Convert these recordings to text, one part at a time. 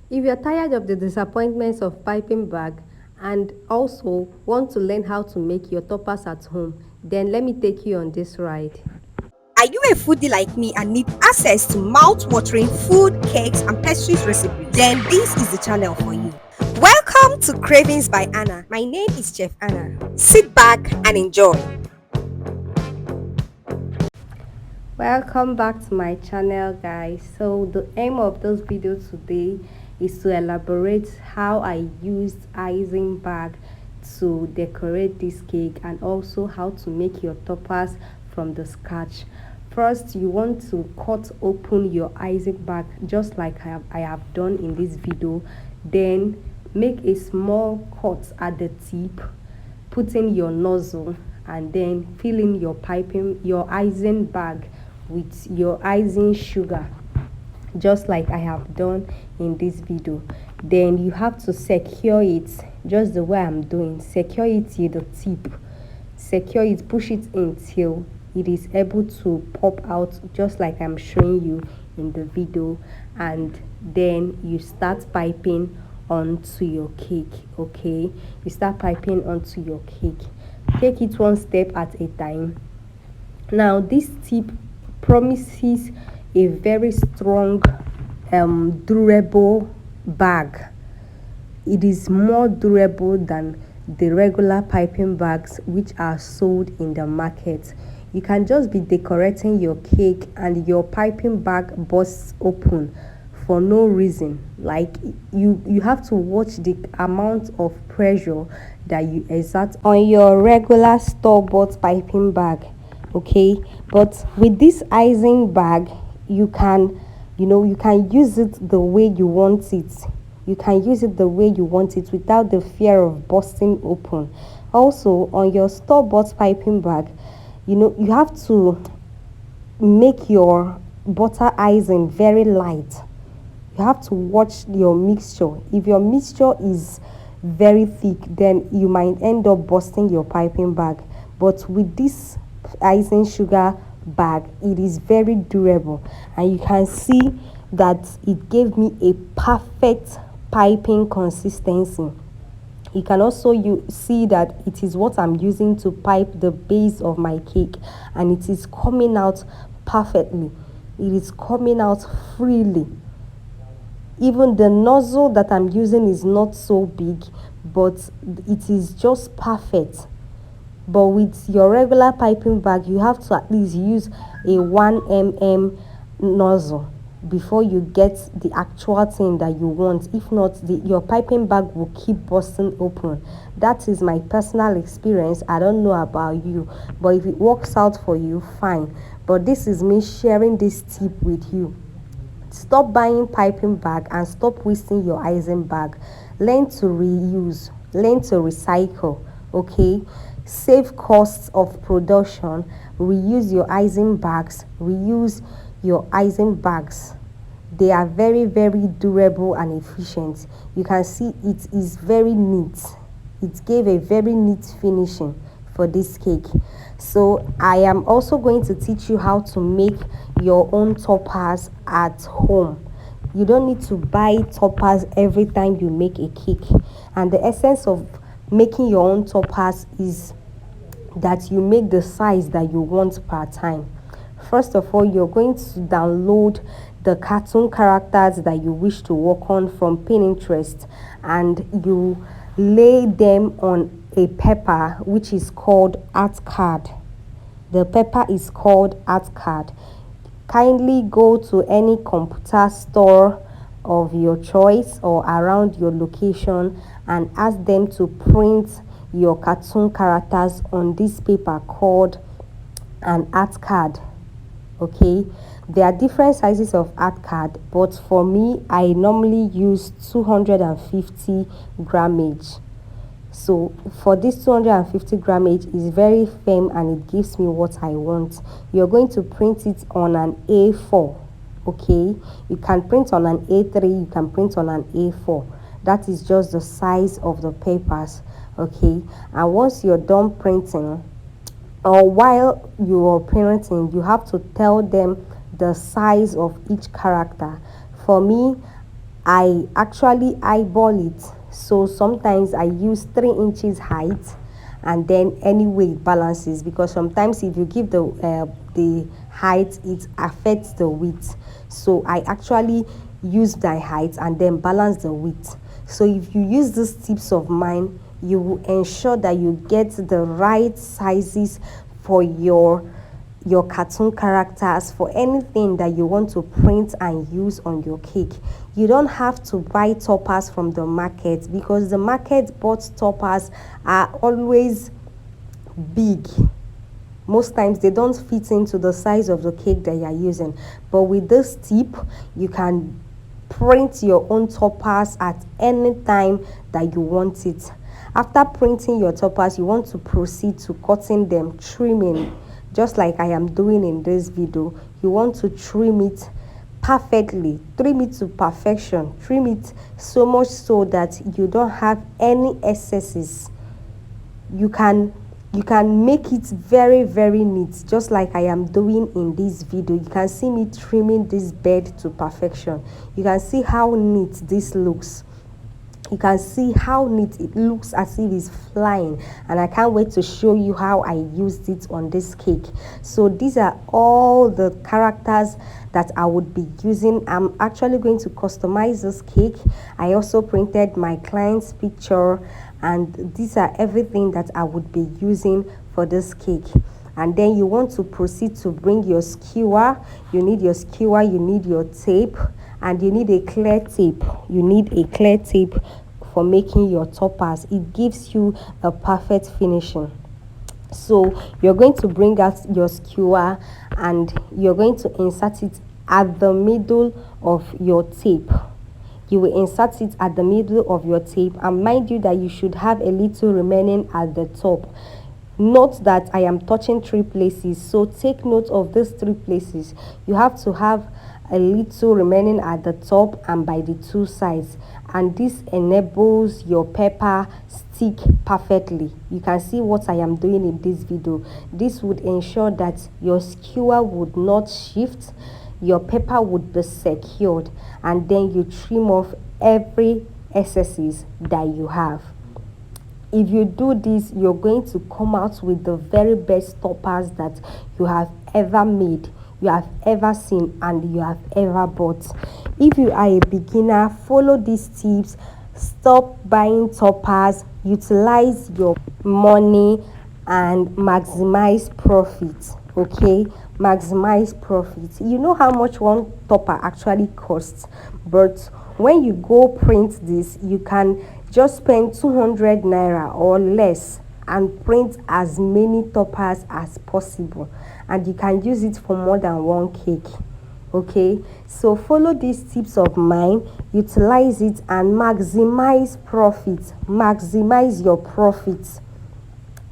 If you're tired of the disappointments of piping bag and also want to learn how to make your toppers at home, then let me take you on this ride. Are you a foodie like me and need access to mouth-watering food, cakes, and pastries recipes? Then this is the channel for you. Welcome to Cravings by Anna. My name is Chef Anna. Sit back and enjoy. Welcome back to my channel, guys. So the aim of this video today is to elaborate how I used icing bag to decorate this cake and also how to make your toppers from the scratch. First, you want to cut open your icing bag just like I have done in this video. Then make a small cut at the tip, put in your nozzle, and then fill in your icing bag with your icing sugar just like I have done in this video. Then you have to secure it just the way I'm doing. Secure it to the tip, secure it, push it in till it is able to pop out just like I'm showing you in the video, and then you start piping onto your cake. Okay, you start piping onto your cake. Take it one step at a time. Now this tip promises a very strong durable bag. It is more durable than the regular piping bags which are sold in the market. You can just be decorating your cake and your piping bag bursts open for no reason. Like you have to watch the amount of pressure that you exert on your regular store-bought piping bag. Okay, but with this icing bag, you can you can use it the way you want it. You can use it the way you want it without the fear of busting open. Also, on your store-bought piping bag, you have to make your butter icing very light. You have to watch your mixture. If your mixture is very thick, then you might end up busting your piping bag. But with this icing sugar bag, it is very durable, and you can see that it gave me a perfect piping consistency. You can also see that it is what I'm using to pipe the base of my cake, and it is coming out perfectly. It is coming out freely. Even the nozzle that I'm using is not so big, but it is just perfect. But with your regular piping bag, you have to at least use a 1 mm nozzle before you get the actual thing that you want. If not, your piping bag will keep busting open. That is my personal experience. I don't know about you, but if it works out for you, fine. But this is me sharing this tip with you. Stop buying piping bag and stop wasting your icing bag. Learn to reuse, learn to recycle. Okay, save costs of production. Reuse your icing bags, reuse your icing bags. They are very, very durable and efficient. You can see it is very neat. It gave a very neat finishing for this cake. So I am also going to teach you how to make your own toppers at home. You don't need to buy toppers every time you make a cake, and the essence of making your own toppers is that you make the size that you want per time. First of all, you're going to download the cartoon characters that you wish to work on from Pinterest, and you lay them on a paper which is called art card. The paper is called art card. Kindly go to any computer store of your choice or around your location and ask them to print your cartoon characters on this paper called an art card. Okay, there are different sizes of art card, but for me I normally use 250 grammage. So for this 250 grammage is very firm and it gives me what I want. You're going to print it on an A4. Okay, you can print on an A3, you can print on an A4. That is just the size of the papers. Okay, and once you're done printing, or while you are parenting, you have to tell them the size of each character. For me, I actually eyeball it. So sometimes I use 3 inches height, and then anyway it balances, because sometimes if you give the height, it affects the width. So I actually use my height and then balance the width. So if you use these tips of mine, you will ensure that you get the right sizes for your cartoon characters, for anything that you want to print and use on your cake. You don't have to buy toppers from the market, because the market bought toppers are always big. Most times they don't fit into the size of the cake that you're using. But with this tip, you can print your own toppers at any time that you want it. After printing your toppers, you want to proceed to cutting them, trimming, just like I am doing in this video. You want to trim it perfectly, trim it to perfection, trim it so much so that you don't have any excesses. You can make it very, very neat, just like I am doing in this video. You can see me trimming this bed to perfection. You can see how neat this looks. You can see how neat it looks, as if it's flying, and I can't wait to show you how I used it on this cake. So these are all the characters that I would be using. I'm actually going to customize this cake. I also printed my client's picture, and these are everything that I would be using for this cake. And then you want to proceed to bring your skewer. You need your skewer, you need your tape, and you need a clear tape. You need a clear tape for making your toppers. It gives you a perfect finishing. So you're going to bring out your skewer, and you're going to insert it at the middle of your tape. You will insert it at the middle of your tape, and mind you that you should have a little remaining at the top. Note that I am touching 3 places, so take note of these 3 places. You have to have a little remaining at the top and by the 2 sides, and this enables your pepper stick perfectly. You can see what I am doing in this video. This would ensure that your skewer would not shift, your pepper would be secured, and then you trim off every excesses that you have. If you do this, you're going to come out with the very best toppers that you have ever made, you have ever seen, and you have ever bought. If you are a beginner, follow these tips. Stop buying toppers, utilize your money, and maximize profit. Okay, maximize profit. You know how much one topper actually costs, but when you go print this, you can just spend 200 naira or less and print as many toppers as possible, and you can use it for more than one cake. Okay, so follow these tips of mine, utilize it, and maximize profit. Maximize your profits.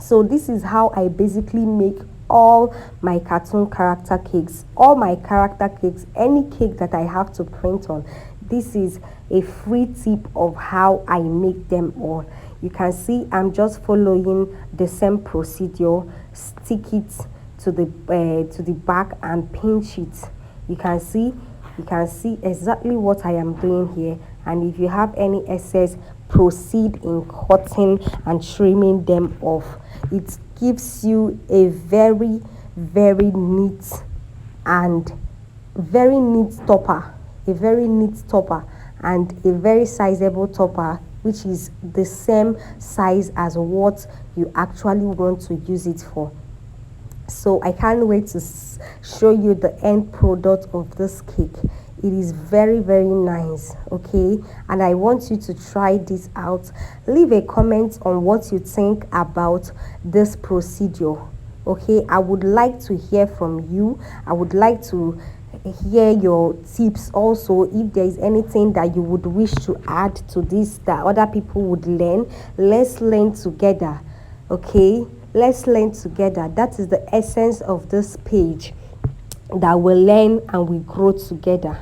So this is how I basically make all my cartoon character cakes, all my character cakes, any cake that I have to print on. This is a free tip of how I make them all. You can see I'm just following the same procedure. Stick it to the back and pinch it. You can see exactly what I am doing here. And if you have any excess, proceed in cutting and trimming them off. It gives you a very, very neat and very neat topper, a very neat topper, and a very sizable topper, which is the same size as what you actually want to use it for. So I can't wait to show you the end product of this cake. It is very, very nice. Okay, and I want you to try this out. Leave a comment on what you think about this procedure. Okay, I would like to hear from you. I would like to hear your tips also. If there is anything that you would wish to add to this that other people would learn, let's learn together. Okay, let's learn together. That is the essence of this page, that we learn and we grow together.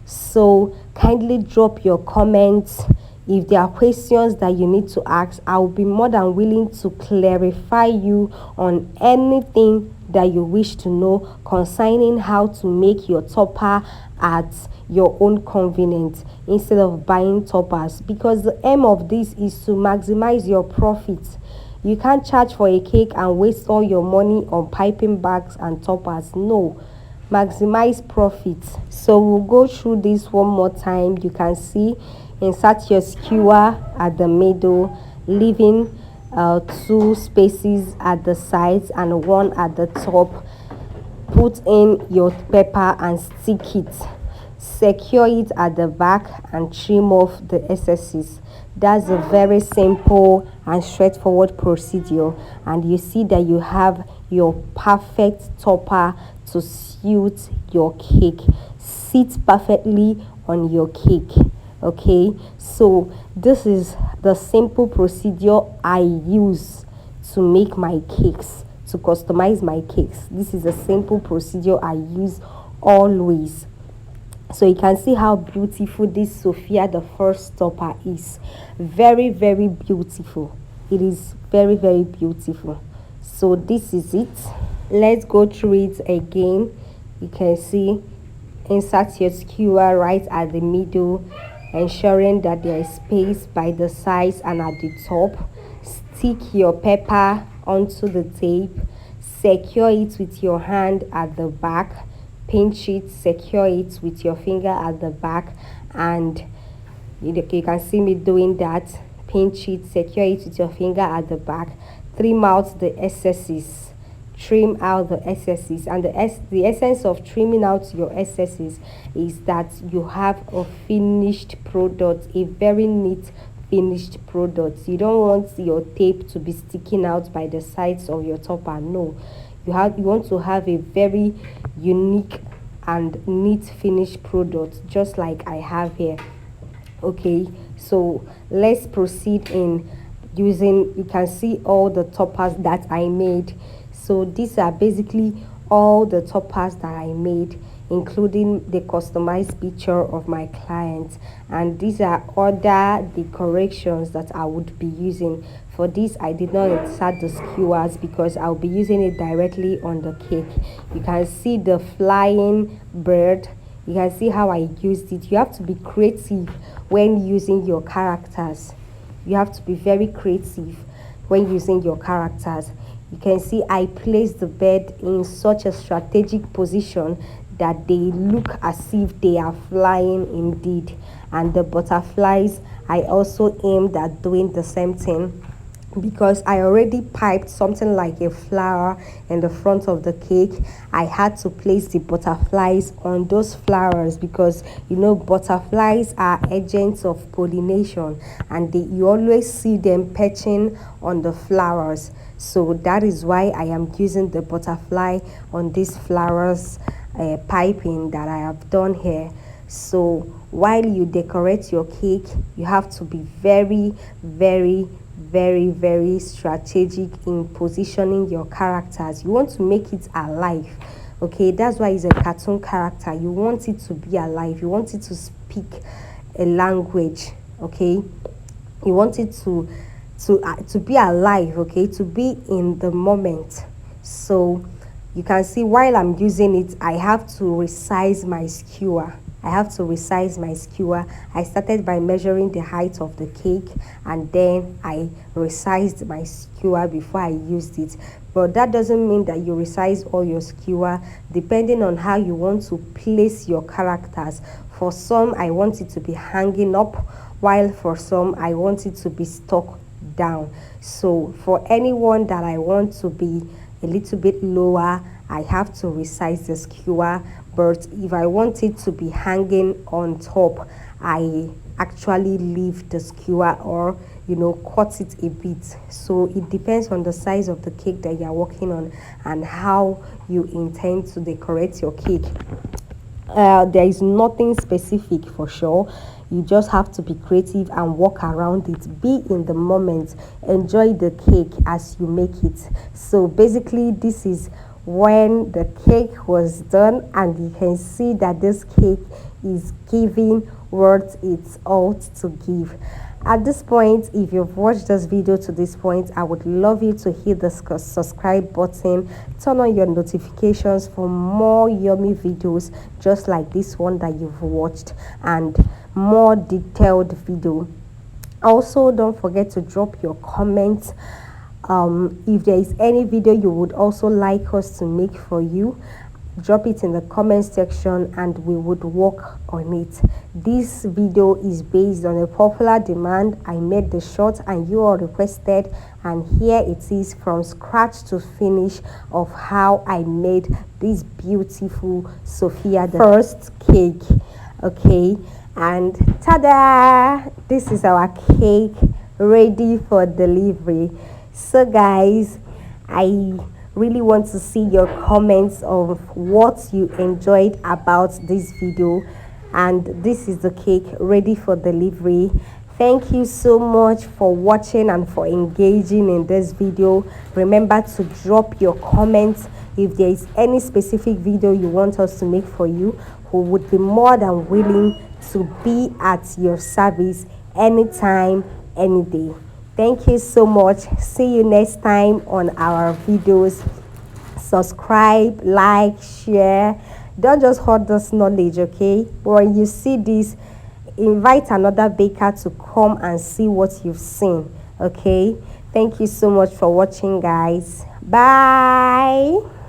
So kindly drop your comments. If there are questions that you need to ask, I will be more than willing to clarify you on anything that you wish to know concerning how to make your topper at your own convenience instead of buying toppers, because the aim of this is to maximize your profit. You can't charge for a cake and waste all your money on piping bags and toppers. No, maximize profit. So we'll go through this one more time. You can see, insert your skewer at the middle, leaving two spaces at the sides and one at the top. Put in your pepper and stick it. Secure it at the back and trim off the excesses. That's a very simple and straightforward procedure, and you see that you have your perfect topper to suit your cake. Sit perfectly on your cake. Okay, so this is the simple procedure I use to make my cakes, to customize my cakes. This is a simple procedure I use always. So you can see how beautiful this Sophia the first topper is. Very, very beautiful. It is very, very beautiful. So this is it. Let's go through it again. You can see, insert your skewer right at the middle, ensuring that there is space by the sides and at the top. Stick your pepper onto the tape. Secure it with your hand at the back. Pinch it, secure it with your finger at the back, and you can see me doing that. Pinch it, secure it with your finger at the back. Trim out the excesses. Trim out the excesses, and the essence of trimming out your excesses is that you have a finished product, a very neat finished product. You don't want your tape to be sticking out by the sides of your topper. No, you want to have a very unique and neat finished product, just like I have here. Okay, so let's proceed in using, you can see all the toppers that I made. So these are basically all the toppers that I made, including the customized picture of my client, and these are other decorations that I would be using. For this, I did not insert the skewers because I'll be using it directly on the cake. You can see the flying bird. You can see how I used it. You have to be creative when using your characters. You have to be very creative when using your characters. You can see I placed the bird in such a strategic position that they look as if they are flying indeed. And the butterflies, I also aimed at doing the same thing, because I already piped something like a flower in the front of the cake. I had to place the butterflies on those flowers because butterflies are agents of pollination, and you always see them perching on the flowers. So that is why I am using the butterfly on these flowers piping that I have done here. So while you decorate your cake, you have to be very, very, very, very strategic in positioning your characters. You want to make it alive. Okay, that's why it's a cartoon character. You want it to be alive. You want it to speak a language. Okay, you want it to be alive. Okay, to be in the moment. So you can see while I'm using it, I have to resize my skewer. I started by measuring the height of the cake, and then I resized my skewer before I used it. But that doesn't mean that you resize all your skewer, depending on how you want to place your characters. For some, I want it to be hanging up, while for some, I want it to be stuck down. So for anyone that I want to be a little bit lower, I have to resize the skewer. But if I want it to be hanging on top, I actually leave the skewer or cut it a bit. So it depends on the size of the cake that you're working on and how you intend to decorate your cake. There is nothing specific for sure. You just have to be creative and walk around it. Be in the moment. Enjoy the cake as you make it. So basically, this is when the cake was done, and you can see that this cake is giving worth its all to give. At this point, if you've watched this video to this point, I would love you to hit the subscribe button, turn on your notifications for more yummy videos just like this one that you've watched, and more detailed video. Also, don't forget to drop your comments. If there is any video you would also like us to make for you, drop it in the comment section and we would work on it. This video is based on a popular demand. I made the short and you all requested, and here it is from scratch to finish of how I made this beautiful Sophia the first cake. Okay, and ta-da, this is our cake ready for delivery. So guys, I really want to see your comments of what you enjoyed about this video, and this is the cake ready for delivery. Thank you so much for watching and for engaging in this video. Remember to drop your comments if there is any specific video you want us to make for you. We would be more than willing to be at your service anytime, any day. Thank you so much. See you next time on our videos. Subscribe, like, share. Don't just hold this knowledge, okay? When you see this, invite another baker to come and see what you've seen, okay? Thank you so much for watching, guys. Bye.